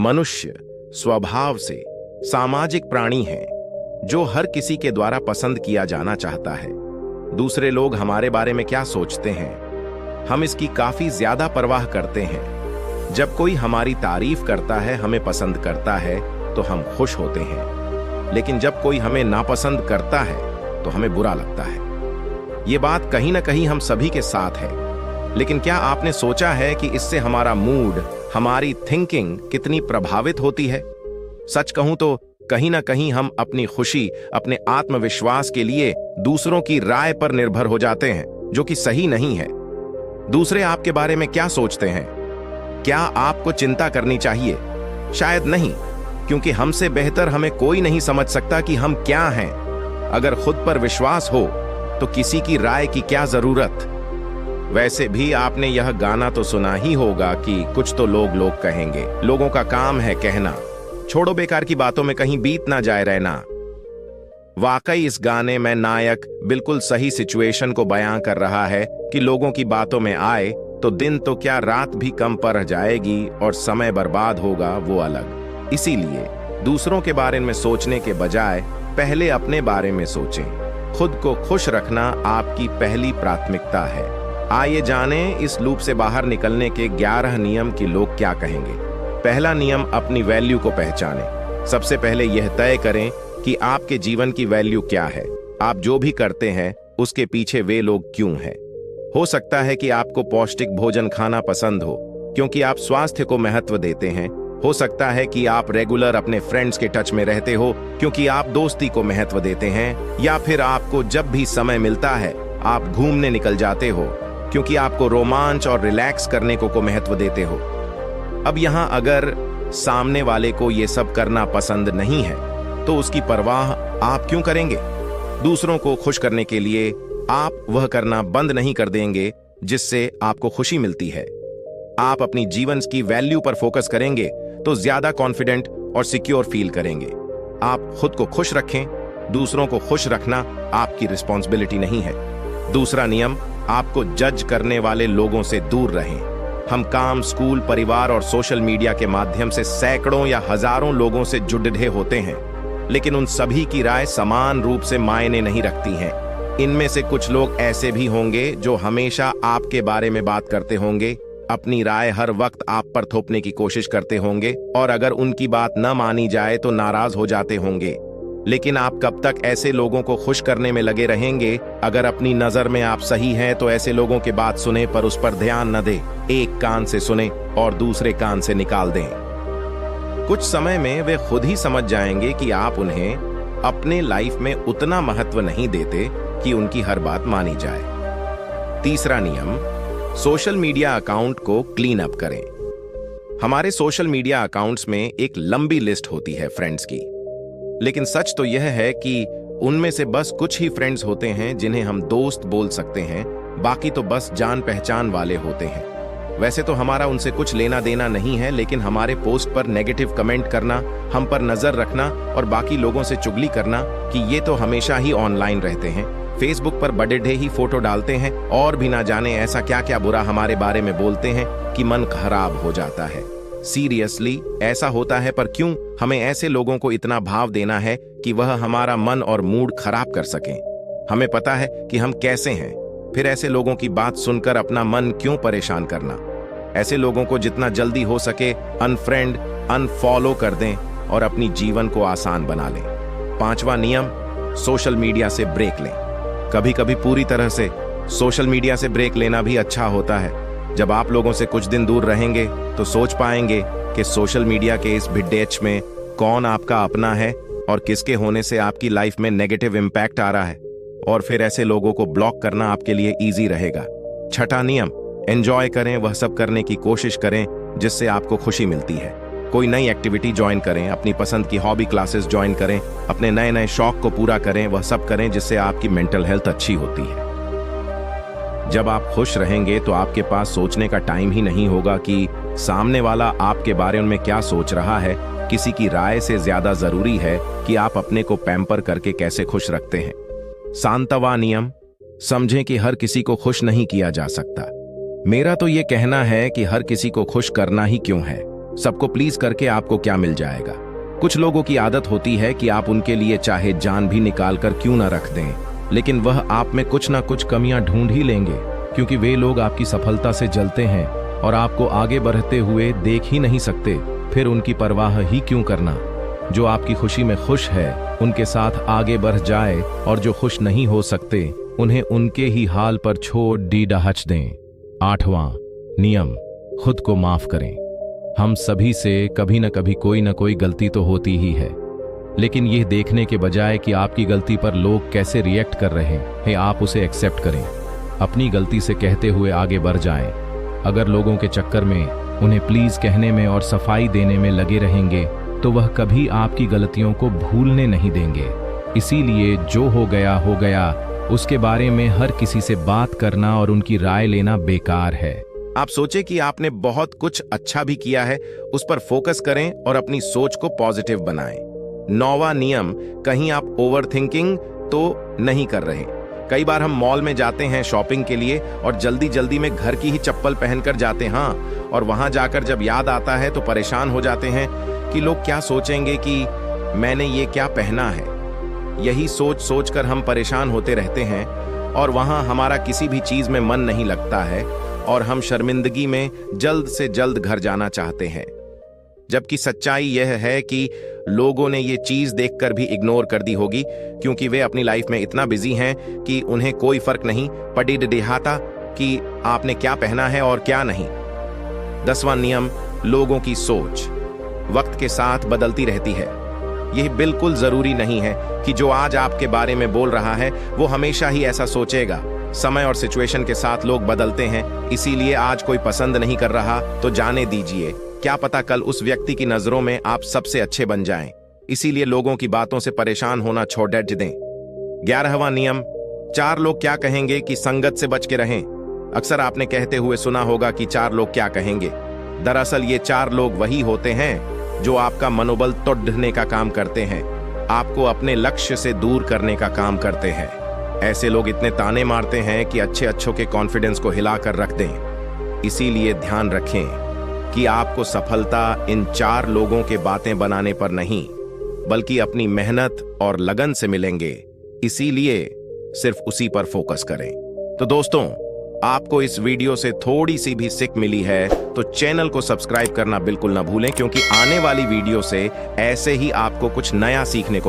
मनुष्य स्वभाव से सामाजिक प्राणी हैं जो हर किसी के द्वारा पसंद किया जाना चाहता है। दूसरे लोग हमारे बारे में क्या सोचते हैं, हम इसकी काफी ज्यादा परवाह करते हैं। जब कोई हमारी तारीफ करता है, हमें पसंद करता है, तो हम खुश होते हैं, लेकिन जब कोई हमें नापसंद करता है तो हमें बुरा लगता है। ये बात कहीं ना कहीं हम सभी के साथ है, लेकिन क्या आपने सोचा है कि इससे हमारा मूड, हमारी थिंकिंग कितनी प्रभावित होती है? सच कहूं तो कहीं ना कहीं हम अपनी खुशी, अपने आत्मविश्वास के लिए दूसरों की राय पर निर्भर हो जाते हैं, जो कि सही नहीं है। दूसरे आपके बारे में क्या सोचते हैं? क्या आपको चिंता करनी चाहिए? शायद नहीं, क्योंकि हमसे बेहतर हमें कोई नहीं समझ सकता कि हम क्या हैं। अगर खुद पर विश्वास हो तो किसी की राय की क्या जरूरत। वैसे भी आपने यह गाना तो सुना ही होगा कि कुछ तो लोग कहेंगे। लोगों का काम है कहना, छोड़ो बेकार की बातों में कहीं बीत ना जाए रहना। वाकई इस गाने में नायक बिल्कुल सही सिचुएशन को बयां कर रहा है कि लोगों की बातों में आए तो दिन तो क्या रात भी कम पड़ जाएगी और समय बर्बाद होगा वो अलग। इसीलिए दूसरों के बारे में सोचने के बजाय पहले अपने बारे में सोचें। खुद को खुश रखना आपकी पहली प्राथमिकता है। आइए जानें इस लूप से बाहर निकलने के 11 नियम कि लोग क्या कहेंगे। पहला नियम, अपनी वैल्यू को पहचानें। सबसे पहले यह तय करें कि आपके जीवन की वैल्यू क्या है। आप जो भी करते हैं उसके पीछे वे लोग क्यों हैं। हो सकता है कि आपको पौष्टिक भोजन खाना पसंद हो क्योंकि आप स्वास्थ्य को महत्व देते हैं। हो सकता है कि आप रेगुलर अपने फ्रेंड्स के टच में रहते हो क्योंकि आप दोस्ती को महत्व देते हैं, या फिर आपको जब भी समय मिलता है आप घूमने निकल जाते हो क्योंकि आपको रोमांच और रिलैक्स करने को महत्व देते हो। अब यहां अगर सामने वाले को ये सब करना पसंद नहीं है तो उसकी परवाह आप क्यों करेंगे? दूसरों को खुश करने के लिए आप वह करना बंद नहीं कर देंगे जिससे आपको खुशी मिलती है। आप अपनी जीवन की वैल्यू पर फोकस करेंगे तो ज्यादा कॉन्फिडेंट और सिक्योर फील करेंगे। आप खुद को खुश रखें, दूसरों को खुश रखना आपकी रिस्पॉन्सिबिलिटी नहीं है। दूसरा नियम, आपको जज करने वाले लोगों से दूर रहें। हम काम, स्कूल, परिवार और सोशल मीडिया के माध्यम से सैकड़ों या हजारों लोगों से जुड़े होते हैं, लेकिन उन सभी की राय समान रूप से मायने नहीं रखती हैं। इनमें से कुछ लोग ऐसे भी होंगे जो हमेशा आपके बारे में बात करते होंगे, अपनी राय हर वक्त आप पर थोपने की कोशिश करते होंगे और अगर उनकी बात न मानी जाए तो नाराज हो जाते होंगे। लेकिन आप कब तक ऐसे लोगों को खुश करने में लगे रहेंगे? अगर अपनी नजर में आप सही हैं तो ऐसे लोगों की बात सुने पर उस पर ध्यान न दें। एक कान से सुने और दूसरे कान से निकाल दें। कुछ समय में वे खुद ही समझ जाएंगे कि आप उन्हें अपने लाइफ में उतना महत्व नहीं देते कि उनकी हर बात मानी जाए। तीसरा नियम, सोशल मीडिया अकाउंट को क्लीन अप करें। हमारे सोशल मीडिया अकाउंट्स में एक लंबी लिस्ट होती है फ्रेंड्स की, लेकिन सच तो यह है कि उनमें से बस कुछ ही फ्रेंड्स होते हैं जिन्हें हम दोस्त बोल सकते हैं, बाकी तो बस जान पहचान वाले होते हैं। वैसे तो हमारा उनसे कुछ लेना देना नहीं है, लेकिन हमारे पोस्ट पर नेगेटिव कमेंट करना, हम पर नजर रखना और बाकी लोगों से चुगली करना कि ये तो हमेशा ही ऑनलाइन रहते हैं, फेसबुक पर बर्थडे ही फोटो डालते हैं और भी ना जाने ऐसा क्या क्या बुरा हमारे बारे में बोलते हैं कि मन खराब हो जाता है। सीरियसली ऐसा होता है, पर क्यों हमें ऐसे लोगों को इतना भाव देना है कि वह हमारा मन और मूड खराब कर सकें? हमें पता है कि हम कैसे हैं, फिर ऐसे लोगों की बात सुनकर अपना मन क्यों परेशान करना? ऐसे लोगों को जितना जल्दी हो सके अनफ्रेंड, अनफॉलो कर दें और अपनी जीवन को आसान बना लें। पांचवा नियम, सोशल मीडिया से ब्रेक लें। कभी कभी पूरी तरह से सोशल मीडिया से ब्रेक लेना भी अच्छा होता है। जब आप लोगों से कुछ दिन दूर रहेंगे तो सोच पाएंगे कि सोशल मीडिया के इस भिड्डेच में कौन आपका अपना है और किसके होने से आपकी लाइफ में नेगेटिव इम्पैक्ट आ रहा है, और फिर ऐसे लोगों को ब्लॉक करना आपके लिए इजी रहेगा। छठा नियम, एंजॉय करें, वह सब करने की कोशिश करें जिससे आपको खुशी मिलती है। कोई नई एक्टिविटी ज्वाइन करें, अपनी पसंद की हॉबी क्लासेस ज्वाइन करें, अपने नए नए शौक को पूरा करें, वह सब करें जिससे आपकी मेंटल हेल्थ अच्छी होती है। जब आप खुश रहेंगे तो आपके पास सोचने का टाइम ही नहीं होगा कि सामने वाला आपके बारे में क्या सोच रहा है। किसी की राय से ज्यादा जरूरी है कि आप अपने को पैम्पर करके कैसे खुश रखते हैं। सांतवा नियम, समझें कि हर किसी को खुश नहीं किया जा सकता। मेरा तो ये कहना है कि हर किसी को खुश करना ही क्यों है, सबको प्लीज करके आपको क्या मिल जाएगा। कुछ लोगों की आदत होती है कि आप उनके लिए चाहे जान भी निकाल कर क्यों ना रख दें, लेकिन वह आप में कुछ ना कुछ कमियां ढूंढ ही लेंगे, क्योंकि वे लोग आपकी सफलता से जलते हैं और आपको आगे बढ़ते हुए देख ही नहीं सकते। फिर उनकी परवाह ही क्यों करना। जो आपकी खुशी में खुश है उनके साथ आगे बढ़ जाए, और जो खुश नहीं हो सकते उन्हें उनके ही हाल पर छोड़ डीडहच दें। 8वां नियम, खुद को माफ करें। हम सभी से कभी न कभी कोई न कोई गलती तो होती ही है, लेकिन यह देखने के बजाय कि आपकी गलती पर लोग कैसे रिएक्ट कर रहे हैं, आप उसे एक्सेप्ट करें। अपनी गलती से कहते हुए आगे बढ़ जाएं। अगर लोगों के चक्कर में उन्हें प्लीज कहने में और सफाई देने में लगे रहेंगे तो वह कभी आपकी गलतियों को भूलने नहीं देंगे। इसीलिए जो हो गया, उसके बारे में हर किसी से बात करना और उनकी राय लेना बेकार है। आप सोचे कि आपने बहुत कुछ अच्छा भी किया है, उस पर फोकस करें और अपनी सोच को पॉजिटिव बनाएं। 9वां नियम, कहीं आप ओवरथिंकिंग तो नहीं कर रहे। कई बार हम मॉल में जाते हैं शॉपिंग के लिए और जल्दी जल्दी में घर की ही चप्पल पहनकर जाते हैं, और वहां जाकर जब याद आता है तो परेशान हो जाते हैं कि लोग क्या सोचेंगे कि मैंने ये क्या पहना है। यही सोच सोच कर हम परेशान होते रहते हैं और वहां हमारा किसी भी चीज में मन नहीं लगता है और हम शर्मिंदगी में जल्द से जल्द घर जाना चाहते हैं। जबकि सच्चाई यह है कि लोगों ने ये चीज देखकर भी इग्नोर कर दी होगी, क्योंकि वे अपनी लाइफ में इतना बिजी हैं कि उन्हें कोई फर्क नहीं पड़ी दिहाता कि आपने क्या पहना है और क्या नहीं। 10वां नियम, लोगों की सोच वक्त के साथ बदलती रहती है। यह बिल्कुल जरूरी नहीं है कि जो आज आपके बारे में बोल रहा है वो हमेशा ही ऐसा सोचेगा। समय और सिचुएशन के साथ लोग बदलते हैं, इसीलिए आज कोई पसंद नहीं कर रहा तो जाने दीजिए। क्या पता कल उस व्यक्ति की नजरों में आप सबसे अच्छे बन जाएं। इसीलिए लोगों की बातों से परेशान होना छोड़ दें। 11वां नियम, 4 लोग क्या कहेंगे कि संगत से बच के रहें। अक्सर आपने कहते हुए सुना होगा कि 4 लोग क्या कहेंगे। दरअसल ये 4 लोग वही होते हैं जो आपका मनोबल तोड़ने का काम करते हैं, आपको अपने लक्ष्य से दूर करने का काम करते हैं। ऐसे लोग इतने ताने मारते हैं कि अच्छों के कॉन्फिडेंस को हिलाकर रख दें। इसीलिए ध्यान रखें कि आपको सफलता इन 4 लोगों के बातें बनाने पर नहीं, बल्कि अपनी मेहनत और लगन से मिलेंगे। इसीलिए सिर्फ उसी पर फोकस करें। तो दोस्तों, आपको इस वीडियो से थोड़ी सी भी सीख मिली है तो चैनल को सब्सक्राइब करना बिल्कुल ना भूलें, क्योंकि आने वाली वीडियो से ऐसे ही आपको कुछ नया सीखने को